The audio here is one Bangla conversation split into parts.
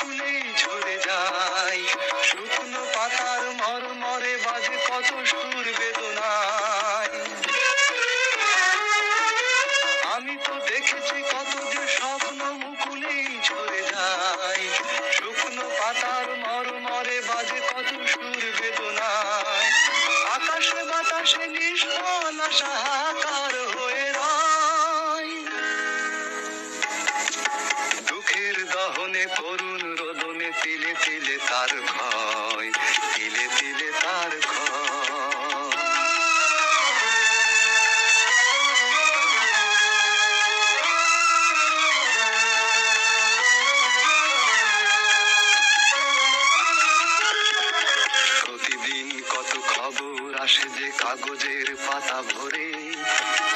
মুকুলেই ঝরে যায়, শুকনো পাতার মরমরে বাজে কত সুর বেদনায়। আমি তো দেখেছি কত যে স্বপ্ন মুকুলেই ঝরে যায়, শুকনো পাতার মরমরে বাজে কত সুর বেদনায়। আকাশে বাতাসে নিষ্ফল আশা হাহাকার হয়ে রয়, দুঃখের দহনে করুণ রোদনে তিলে তিলে তার ক্ষয়, তিলে তিলে তার ক্ষয়। প্রতিদিন কত খবর আসে যে কাগজের পাতা ভরে,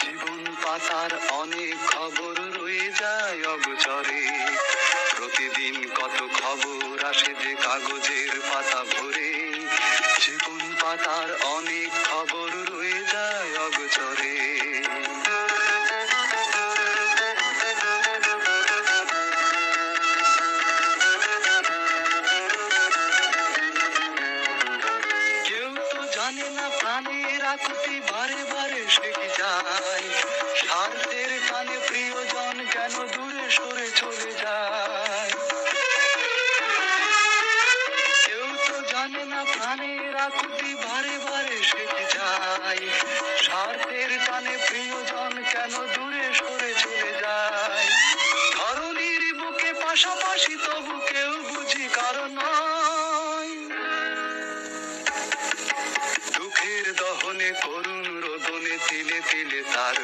জীবন পাতার অনেক খবর রয়ে যায় অগোচরে। প্রতিদিন কত খবর আসে যে কাগজের পাতা ভরে, জীবন পাতার অনেক খবর রয়ে যায় অগোচরে। কেউ তো জানে না প্রাণের আকুতি বারে বারে সে কি যায়, স্বার্থের টানে প্রিয়জন কেন দূরে সরে চলে যায়। কেউ তো জানে না প্রাণের আকুতি বারে বারে সে কি যায়, স্বার্থের টানে প্রিয়জন কেন দূরে সরে চলে যায়। ধরনীর বুকে পাশাপাশি তবু কেউ বুঝি কারণ নয়, দুঃখের দহনে করুণ রোদনে তিলে তিলে তার